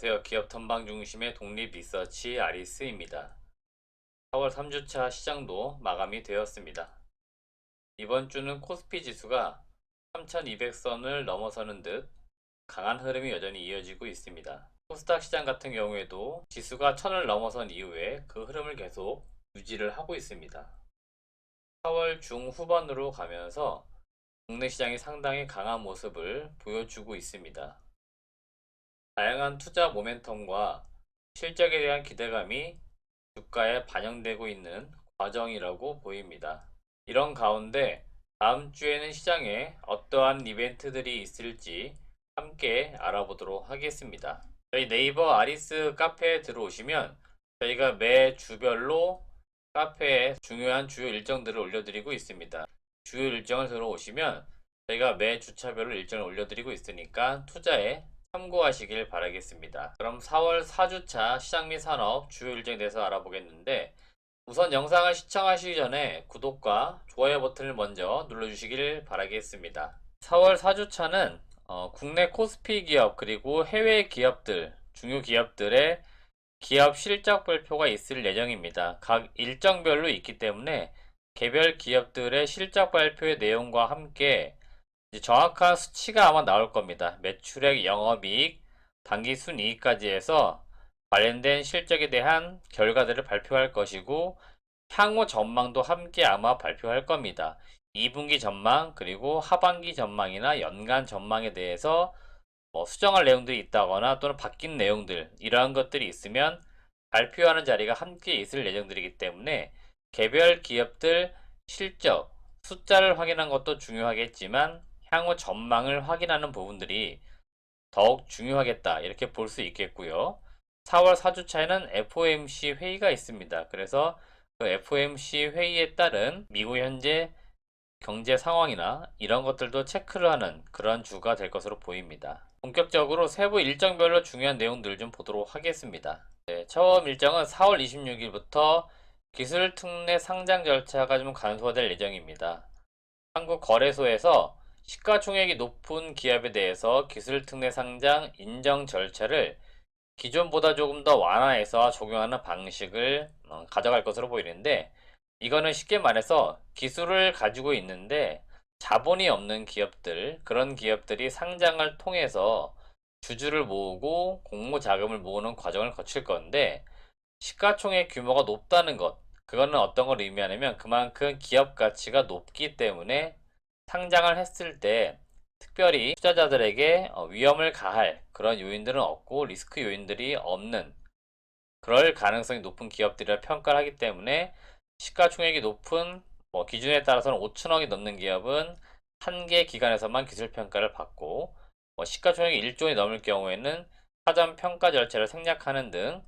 안녕하세요. 기업 탐방 중심의 독립 리서치 아리스입니다. 4월 3주차 시장도 마감이 되었습니다. 이번 주는 코스피 지수가 3200선을 넘어서는 듯 강한 흐름이 여전히 이어지고 있습니다. 코스닥 시장 같은 경우에도 지수가 1000을 넘어선 이후에 그 흐름을 계속 유지를 하고 있습니다. 4월 중후반으로 가면서 국내 시장이 상당히 강한 모습을 보여주고 있습니다. 다양한 투자 모멘텀과 실적에 대한 기대감이 주가에 반영되고 있는 과정이라고 보입니다. 이런 가운데 다음 주에는 시장에 어떠한 이벤트들이 있을지 함께 알아보도록 하겠습니다. 저희 네이버 아리스 카페에 들어오시면 저희가 매 주별로 카페에 중요한 주요 일정들을 올려드리고 있습니다. 주요 일정을 들어오시면 저희가 매 주차별로 일정을 올려드리고 있으니까 투자에 참고하시길 바라겠습니다. 그럼 4월 4주차 시장 및 산업 주요 일정에 대해서 알아보겠는데 우선 영상을 시청하시기 전에 구독과 좋아요 버튼을 먼저 눌러주시길 바라겠습니다. 4월 4주차는 국내 코스피 기업 그리고 해외 기업들, 중요 기업들의 기업 실적 발표가 있을 예정입니다. 각 일정별로 있기 때문에 개별 기업들의 실적 발표의 내용과 함께 정확한 수치가 아마 나올 겁니다. 매출액, 영업이익, 당기순이익까지 해서 관련된 실적에 대한 결과들을 발표할 것이고 향후 전망도 함께 아마 발표할 겁니다. 2분기 전망 그리고 하반기 전망이나 연간 전망에 대해서 수정할 내용들이 있다거나 또는 바뀐 내용들 이러한 것들이 있으면 발표하는 자리가 함께 있을 예정들이기 때문에 개별 기업들 실적, 숫자를 확인한 것도 중요하겠지만 향후 전망을 확인하는 부분들이 더욱 중요하겠다 이렇게 볼 수 있겠고요. 4월 4주차에는 FOMC 회의가 있습니다. 그래서 그 FOMC 회의에 따른 미국 현재 경제 상황이나 이런 것들도 체크를 하는 그런 주가 될 것으로 보입니다. 본격적으로 세부 일정별로 중요한 내용들 좀 보도록 하겠습니다. 네, 처음 일정은 4월 26일부터 기술특례 상장 절차가 좀 간소화될 예정입니다. 한국거래소에서 시가총액이 높은 기업에 대해서 기술특례 상장 인정 절차를 기존보다 조금 더 완화해서 적용하는 방식을 가져갈 것으로 보이는데 이거는 쉽게 말해서 기술을 가지고 있는데 자본이 없는 기업들, 그런 기업들이 상장을 통해서 주주를 모으고 공모 자금을 모으는 과정을 거칠 건데 시가총액 규모가 높다는 것, 그거는 어떤 걸 의미하냐면 그만큼 기업 가치가 높기 때문에 상장을 했을 때 특별히 투자자들에게 위험을 가할 그런 요인들은 없고 리스크 요인들이 없는 그럴 가능성이 높은 기업들이라 평가를 하기 때문에 시가총액이 높은 기준에 따라서는 5천억이 넘는 기업은 한 개 기관에서만 기술평가를 받고 시가총액이 1조 원이 넘을 경우에는 사전 평가 절차를 생략하는 등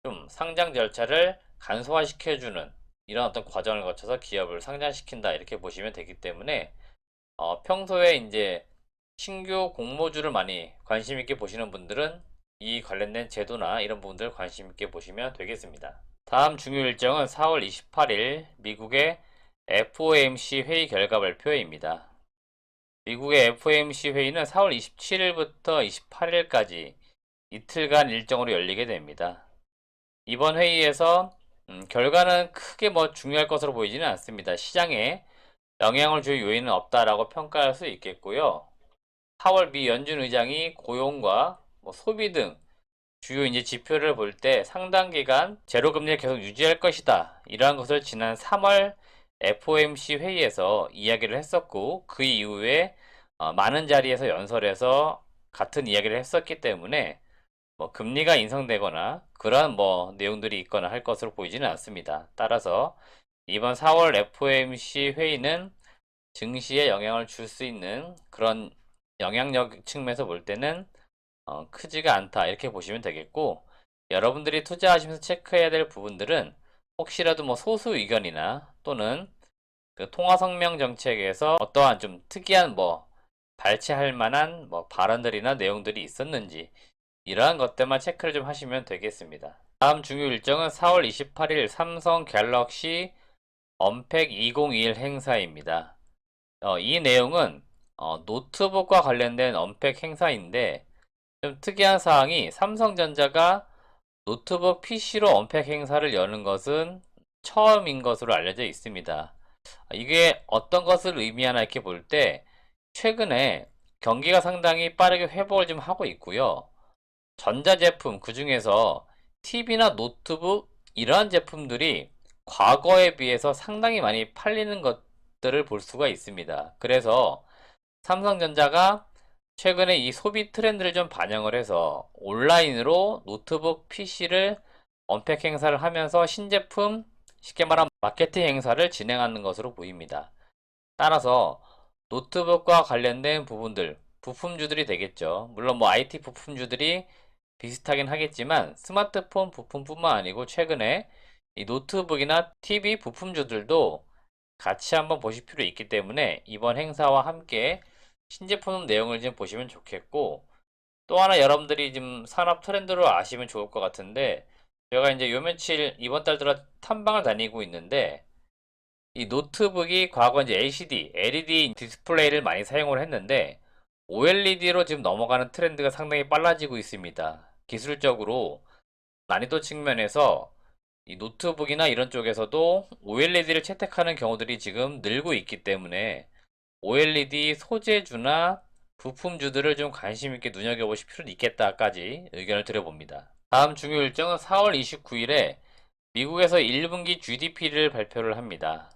좀 상장 절차를 간소화시켜주는 이런 어떤 과정을 거쳐서 기업을 상장시킨다 이렇게 보시면 되기 때문에 평소에 이제 신규 공모주를 많이 관심 있게 보시는 분들은 이 관련된 제도나 이런 부분들 관심 있게 보시면 되겠습니다. 다음 중요 일정은 4월 28일 미국의 FOMC 회의 결과 발표입니다. 미국의 FOMC 회의는 4월 27일부터 28일까지 이틀간 일정으로 열리게 됩니다. 이번 회의에서 결과는 크게 중요할 것으로 보이지는 않습니다. 시장에 영향을 줄 요인은 없다라고 평가할 수 있겠고요. 4월 미 연준 의장이 고용과 소비 등 주요 이제 지표를 볼 때 상당 기간 제로 금리를 계속 유지할 것이다. 이러한 것을 지난 3월 FOMC 회의에서 이야기를 했었고 그 이후에 많은 자리에서 연설해서 같은 이야기를 했었기 때문에 금리가 인상되거나 그러한 내용들이 있거나 할 것으로 보이지는 않습니다. 따라서 이번 4월 FOMC 회의는 증시에 영향을 줄 수 있는 그런 영향력 측면에서 볼 때는 크지가 않다 이렇게 보시면 되겠고 여러분들이 투자하시면서 체크해야 될 부분들은 혹시라도 소수 의견이나 또는 그 통화성명 정책에서 어떠한 좀 특이한 발췌할 만한 발언들이나 내용들이 있었는지 이러한 것들만 체크를 좀 하시면 되겠습니다. 다음 중요 일정은 4월 28일 삼성 갤럭시 언팩 2021 행사입니다. 이 내용은 노트북과 관련된 언팩 행사인데 좀 특이한 사항이 삼성전자가 노트북 PC로 언팩 행사를 여는 것은 처음인 것으로 알려져 있습니다. 이게 어떤 것을 의미하나 이렇게 볼 때 최근에 경기가 상당히 빠르게 회복을 좀 하고 있고요. 전자제품 그 중에서 TV나 노트북 이러한 제품들이 과거에 비해서 상당히 많이 팔리는 것들을 볼 수가 있습니다. 그래서 삼성전자가 최근에 이 소비 트렌드를 좀 반영을 해서 온라인으로 노트북 PC를 언팩 행사를 하면서 신제품, 쉽게 말하면 마케팅 행사를 진행하는 것으로 보입니다. 따라서 노트북과 관련된 부분들, 부품주들이 되겠죠. 물론 뭐 IT 부품주들이 비슷하긴 하겠지만 스마트폰 부품뿐만 아니고 최근에 이 노트북이나 TV 부품주들도 같이 한번 보실 필요 있기 때문에 이번 행사와 함께 신제품 내용을 좀 보시면 좋겠고, 또 하나 여러분들이 지금 산업 트렌드로 아시면 좋을 것 같은데, 제가 이제 요 며칠 이번 달 들어 탐방을 다니고 있는데 이 노트북이 과거 이제 LCD, LED 디스플레이를 많이 사용을 했는데 OLED로 지금 넘어가는 트렌드가 상당히 빨라지고 있습니다. 기술적으로 난이도 측면에서 이 노트북이나 이런 쪽에서도 OLED를 채택하는 경우들이 지금 늘고 있기 때문에 OLED 소재주나 부품주들을 좀 관심 있게 눈여겨보실 필요는 있겠다까지 의견을 드려봅니다. 다음 중요 일정은 4월 29일에 미국에서 1분기 GDP를 발표를 합니다.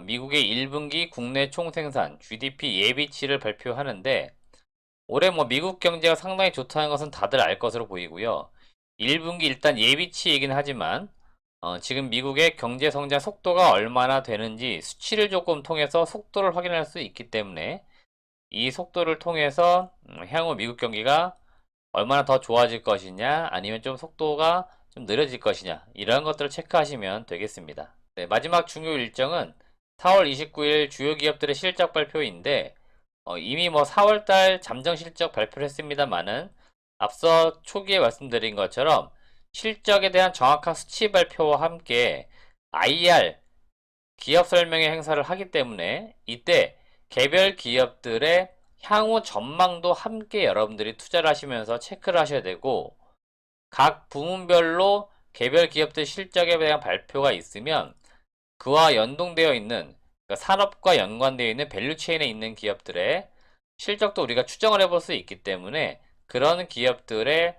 미국의 1분기 국내 총생산 GDP 예비치를 발표하는데 올해 뭐 미국 경제가 상당히 좋다는 것은 다들 알 것으로 보이고요. 1분기 일단 예비치이긴 하지만 지금 미국의 경제 성장 속도가 얼마나 되는지 수치를 조금 통해서 속도를 확인할 수 있기 때문에 이 속도를 통해서 향후 미국 경기가 얼마나 더 좋아질 것이냐 아니면 좀 속도가 좀 느려질 것이냐 이런 것들을 체크하시면 되겠습니다. 네, 마지막 중요 일정은 4월 29일 주요 기업들의 실적 발표인데 이미 뭐 4월달 잠정 실적 발표를 했습니다만은 앞서 초기에 말씀드린 것처럼 실적에 대한 정확한 수치 발표와 함께 IR 기업 설명회 행사를 하기 때문에 이때 개별 기업들의 향후 전망도 함께 여러분들이 투자를 하시면서 체크를 하셔야 되고 각 부문별로 개별 기업들 실적에 대한 발표가 있으면 그와 연동되어 있는 그러니까 산업과 연관되어 있는 밸류체인에 있는 기업들의 실적도 우리가 추정을 해볼 수 있기 때문에 그런 기업들의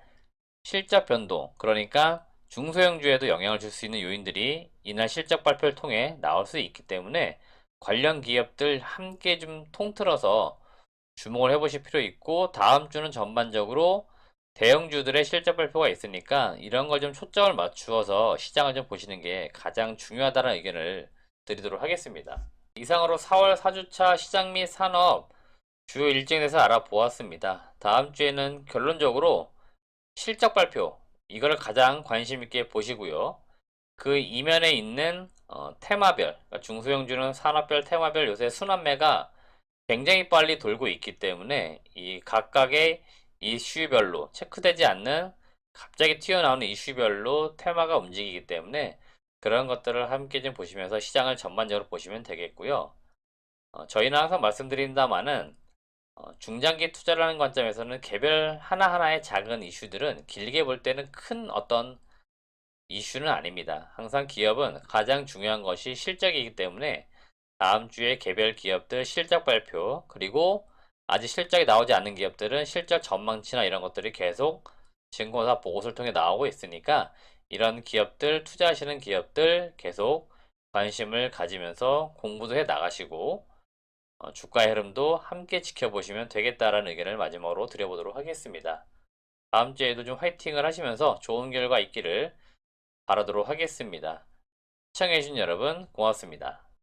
실적 변동, 그러니까 중소형주에도 영향을 줄 수 있는 요인들이 이날 실적 발표를 통해 나올 수 있기 때문에 관련 기업들 함께 좀 통틀어서 주목을 해보실 필요 있고 다음 주는 전반적으로 대형주들의 실적 발표가 있으니까 이런 걸 좀 초점을 맞추어서 시장을 좀 보시는 게 가장 중요하다는 의견을 드리도록 하겠습니다. 이상으로 4월 4주차 시장 및 산업 주요 일정에 대해서 알아보았습니다. 다음 주에는 결론적으로 실적 발표 이거를 가장 관심 있게 보시고요. 그 이면에 있는 테마별 그러니까 중소형주는 산업별 테마별 요새 순환매가 굉장히 빨리 돌고 있기 때문에 이 각각의 이슈별로 체크되지 않는 갑자기 튀어나오는 이슈별로 테마가 움직이기 때문에 그런 것들을 함께 좀 보시면서 시장을 전반적으로 보시면 되겠고요. 저희는 항상 말씀드린다마는 중장기 투자라는 관점에서는 개별 하나하나의 작은 이슈들은 길게 볼 때는 큰 어떤 이슈는 아닙니다. 항상 기업은 가장 중요한 것이 실적이기 때문에 다음 주에 개별 기업들 실적 발표 그리고 아직 실적이 나오지 않는 기업들은 실적 전망치나 이런 것들이 계속 증권사 보고서를 통해 나오고 있으니까 이런 기업들 투자하시는 기업들 계속 관심을 가지면서 공부도 해 나가시고 주가의 흐름도 함께 지켜보시면 되겠다라는 의견을 마지막으로 드려보도록 하겠습니다. 다음 주에도 좀 화이팅을 하시면서 좋은 결과 있기를 바라도록 하겠습니다. 시청해주신 여러분 고맙습니다.